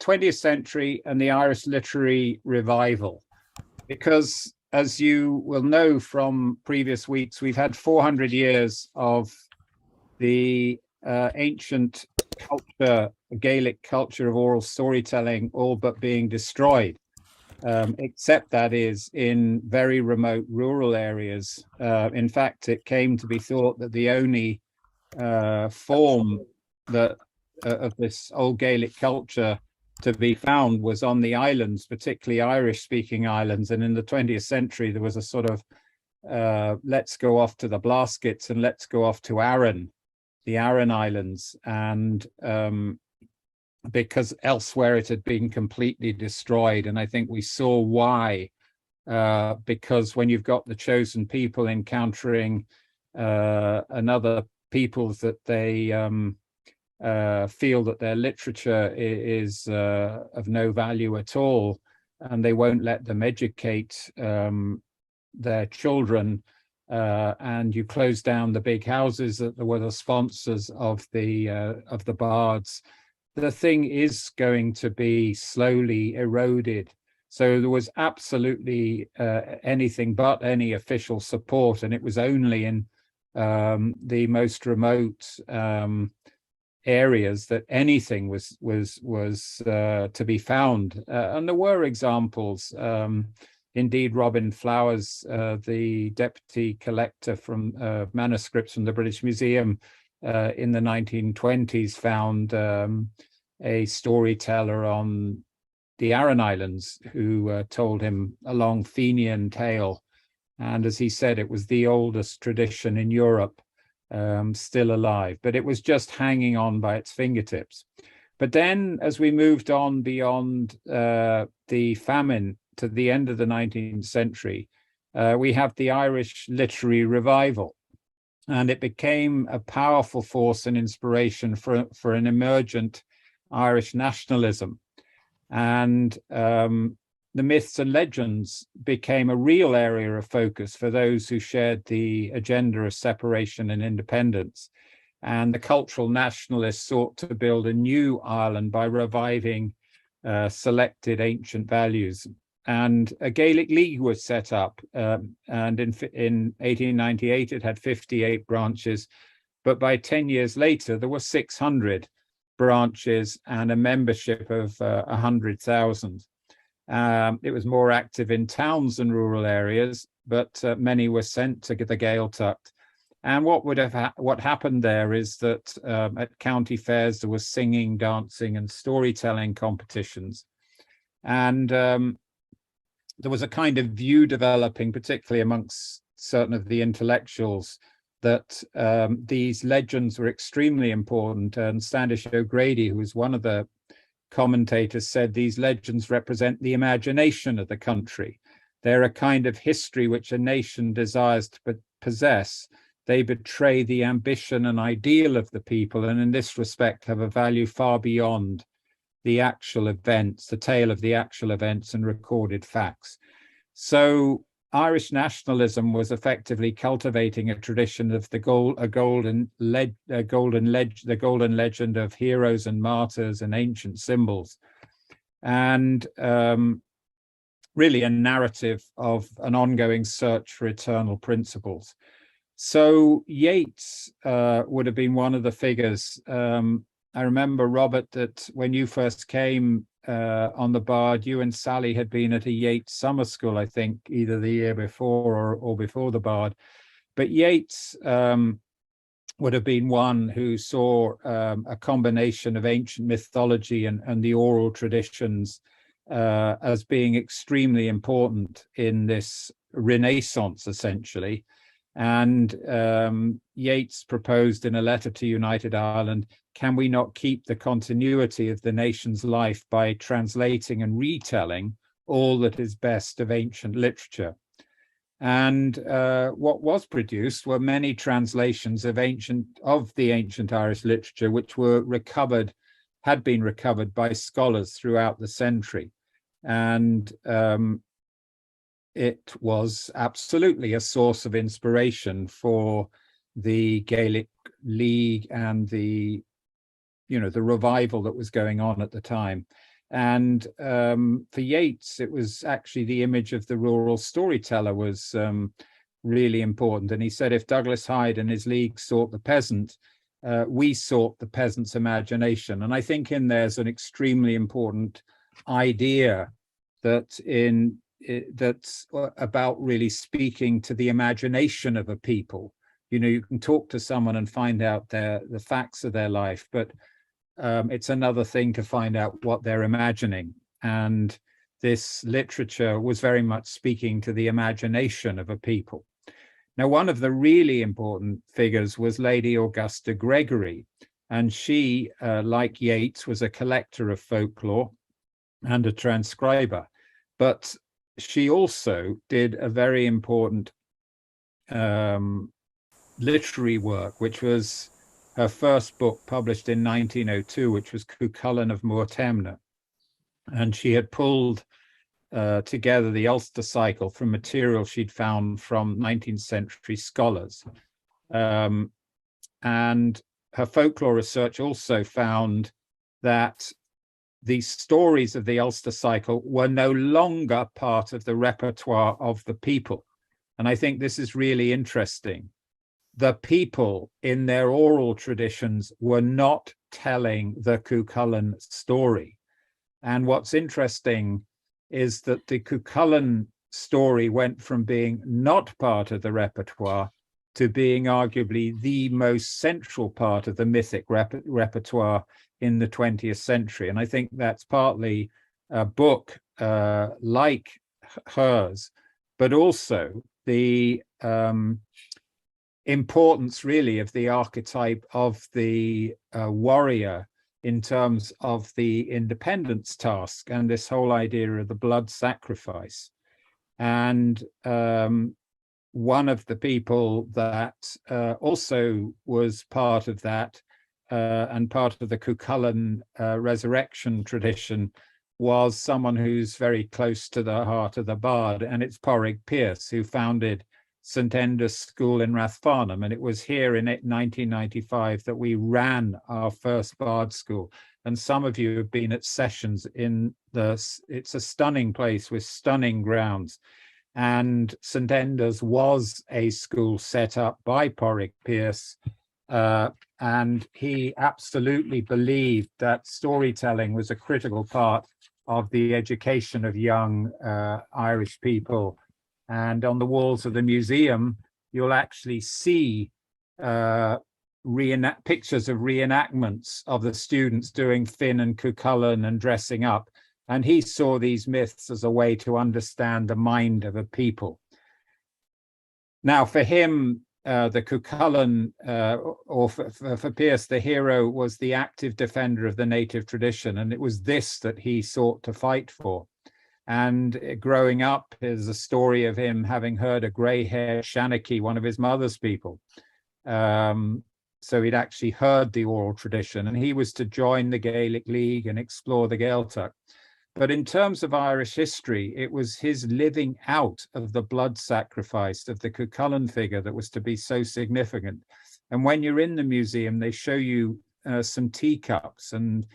20th century and the Irish literary revival, because as you will know from previous weeks, we've had 400 years of the ancient culture, Gaelic culture of oral storytelling, all but being destroyed, except that is in very remote rural areas. In fact, it came to be thought that the only form that of this old Gaelic culture to be found was on the islands, particularly Irish-speaking islands. And in the 20th century, there was a sort of let's go off to the Blaskets and let's go off to Arran, the Aran Islands, and because elsewhere it had been completely destroyed. And I think we saw why, because when you've got the chosen people encountering another peoples that they feel that their literature is of no value at all, and they won't let them educate their children, and you close down the big houses that were the sponsors of the bards, the thing is going to be slowly eroded. So there was absolutely anything but any official support, and it was only in the most remote areas that anything was to be found. And there were examples. Indeed, Robin Flowers, the deputy collector from manuscripts from the British Museum in the 1920s, found a storyteller on the Aran Islands who told him a long Fenian tale. And as he said, it was the oldest tradition in Europe still alive, but it was just hanging on by its fingertips. But then as we moved on beyond the famine to the end of the 19th century, we have the Irish literary revival, and it became a powerful force and inspiration for an emergent Irish nationalism. And the myths and legends became a real area of focus for those who shared the agenda of separation and independence. And the cultural nationalists sought to build a new Ireland by reviving selected ancient values. And a Gaelic League was set up, and in 1898 it had 58 branches, but by 10 years later there were 600 branches and a membership of 100,000. It was more active in towns than rural areas, but many were sent to the Gaeltacht. And what happened there is that at county fairs there was singing, dancing, and storytelling competitions, and there was a kind of view developing, particularly amongst certain of the intellectuals, that these legends were extremely important. And Standish O'Grady, who was one of the commentators, said these legends represent the imagination of the country. They're a kind of history which a nation desires to possess. They betray the ambition and ideal of the people, and in this respect have a value far beyond the actual events, the tale of the actual events and recorded facts. So Irish nationalism was effectively cultivating a tradition of the golden legend of heroes and martyrs and ancient symbols, and really a narrative of an ongoing search for eternal principles. So Yeats would have been one of the figures. I remember, Robert, that when you first came on the Bard, you and Sally had been at a Yeats summer school, I think, either the year before or before the Bard. But Yeats would have been one who saw a combination of ancient mythology and the oral traditions as being extremely important in this Renaissance, essentially. And Yeats proposed in a letter to United Ireland, can we not keep the continuity of the nation's life by translating and retelling all that is best of ancient literature? And what was produced were many translations of the ancient Irish literature, which were had been recovered by scholars throughout the century. And it was absolutely a source of inspiration for the Gaelic League and the revival that was going on at the time. And for Yeats, it was actually the image of the rural storyteller was really important. And he said, if Douglas Hyde and his league sought the peasant, we sought the peasant's imagination. And I think in there's an extremely important idea that's about really speaking to the imagination of a people. You know, you can talk to someone and find out the facts of their life, but it's another thing to find out what they're imagining. And this literature was very much speaking to the imagination of a people. Now, one of the really important figures was Lady Augusta Gregory, and she, like Yeats, was a collector of folklore and a transcriber, but she also did a very important literary work, which was her first book published in 1902, which was Cuchulainn of Muirthemne. And she had pulled together the Ulster cycle from material she'd found from 19th century scholars. And her folklore research also found that the stories of the Ulster cycle were no longer part of the repertoire of the people. And I think this is really interesting. The people in their oral traditions were not telling the Cuchulainn story. And what's interesting is that the Cuchulainn story went from being not part of the repertoire to being arguably the most central part of the mythic repertoire in the 20th century. And I think that's partly a book like hers, but also the importance really of the archetype of the warrior in terms of the independence task and this whole idea of the blood sacrifice. And one of the people that also was part of that and part of the Cuchulainn resurrection tradition was someone who's very close to the heart of the bard, and it's Porrig Pearse, who founded St Enda's School in Rathfarnham. And it was here in 1995 that we ran our first bard school. And some of you have been at sessions in it's a stunning place with stunning grounds. And St Enda's was a school set up by Porrig Pearse. And he absolutely believed that storytelling was a critical part of the education of young Irish people. And on the walls of the museum, you'll actually see pictures of reenactments of the students doing Finn and Cuchulainn and dressing up. And he saw these myths as a way to understand the mind of a people. Now, for him, the Cuchulainn, or for Pearse, the hero was the active defender of the native tradition. And it was this that he sought to fight for. And growing up is a story of him having heard a grey-haired Shanachie, one of his mother's people. So he'd actually heard the oral tradition, and he was to join the Gaelic League and explore the Gaeltacht. But in terms of Irish history, it was his living out of the blood sacrifice of the Cuchulainn figure that was to be so significant. And when you're in the museum, they show you some teacups, and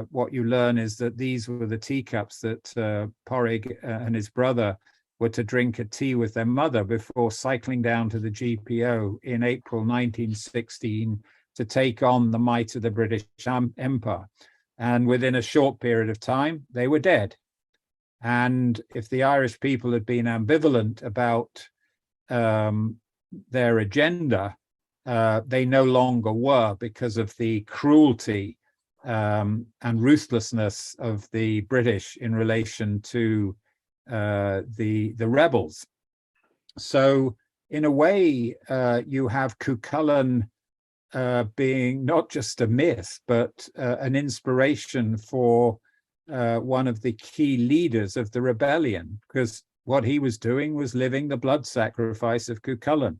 what you learn is that these were the teacups that Porrig and his brother were to drink a tea with their mother before cycling down to the GPO in April 1916 to take on the might of the British Empire. And within a short period of time, they were dead. And if the Irish people had been ambivalent about their agenda, they no longer were, because of the cruelty and ruthlessness of the British in relation to the rebels. So in a way, you have Cuchulainn being not just a myth, but an inspiration for one of the key leaders of the rebellion, because what he was doing was living the blood sacrifice of Cuchulainn.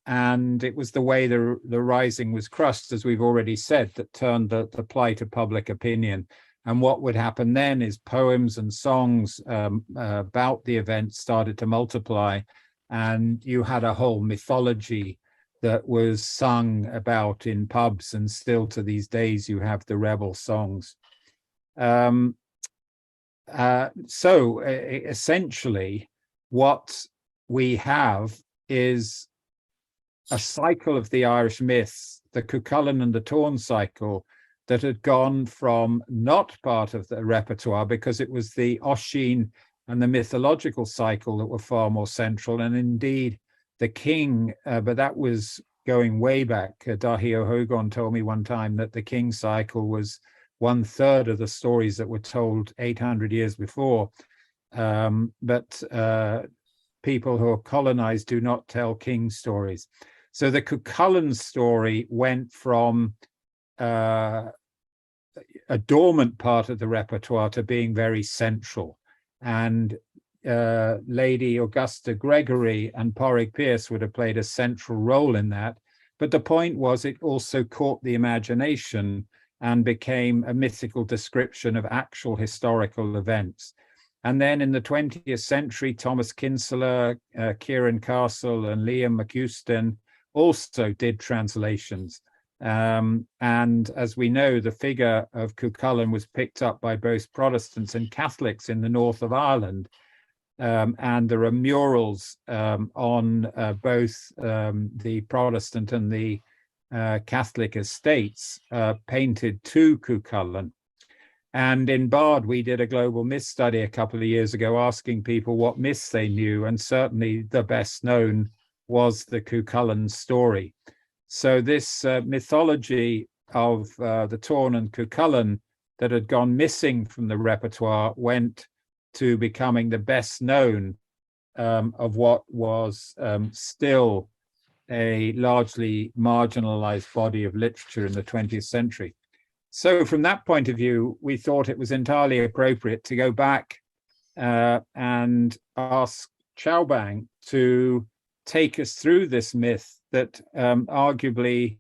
And it was the way the rising was crushed, as we've already said, that turned the plight of public opinion. And what would happen then is poems and songs about the event started to multiply, and you had a whole mythology that was sung about in pubs, and still to these days you have the rebel songs. So essentially, what we have is a cycle of the Irish myths, the Cuchulainn and the Tórn cycle, that had gone from not part of the repertoire because it was the Oisin and the mythological cycle that were far more central, and indeed the king, but that was going way back. Dahi O'Hogan told me one time that the king cycle was 1/3 of the stories that were told 800 years before. But people who are colonized do not tell king stories. So the Cuchulainn story went from a dormant part of the repertoire to being very central. And Lady Augusta Gregory and Porrig Pierce would have played a central role in that. But the point was, it also caught the imagination and became a mythical description of actual historical events. And then in the 20th century, Thomas Kinsella, Kieran Castle, and Liam McEuston also did translations. And as we know, the figure of Cuchulainn was picked up by both Protestants and Catholics in the north of Ireland. And there are murals on both the Protestant and the Catholic estates painted to Cuchulainn. And in Bard, we did a global myth study a couple of years ago, asking people what myths they knew, and certainly the best known was the Cuchulainn story. So this mythology of the Tórn and Cuchulainn that had gone missing from the repertoire went to becoming the best known of what was still a largely marginalized body of literature in the 20th century. So from that point of view, we thought it was entirely appropriate to go back and ask Qiaobang to take us through this myth that arguably,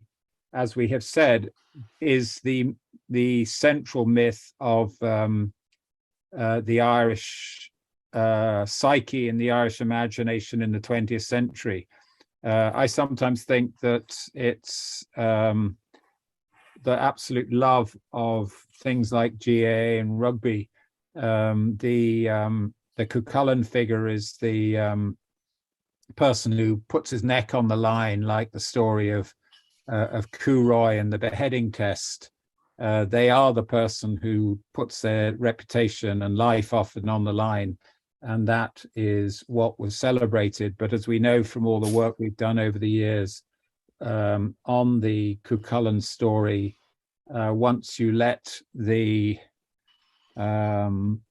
as we have said, is the central myth of the Irish psyche and the Irish imagination in the 20th century. I sometimes think that it's the absolute love of things like GAA and rugby. The Cuchulainn figure is the person who puts his neck on the line, like the story of Cúroy and the beheading test. They are the person who puts their reputation and life often on the line, and that is what was celebrated. But as we know from all the work we've done over the years on the Cuchulainn story, once you let the battle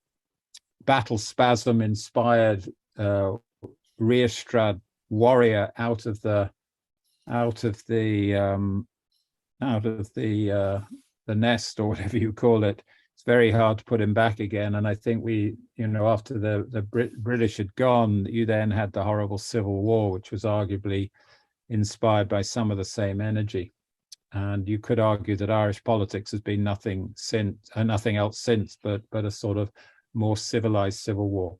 spasm inspired Riastrad warrior out of the nest, or whatever you call it, it's very hard to put him back again. And I think we, after the British had gone, you then had the horrible Civil War, which was arguably inspired by some of the same energy. And you could argue that Irish politics has been nothing else since, but a sort of more civilized civil war.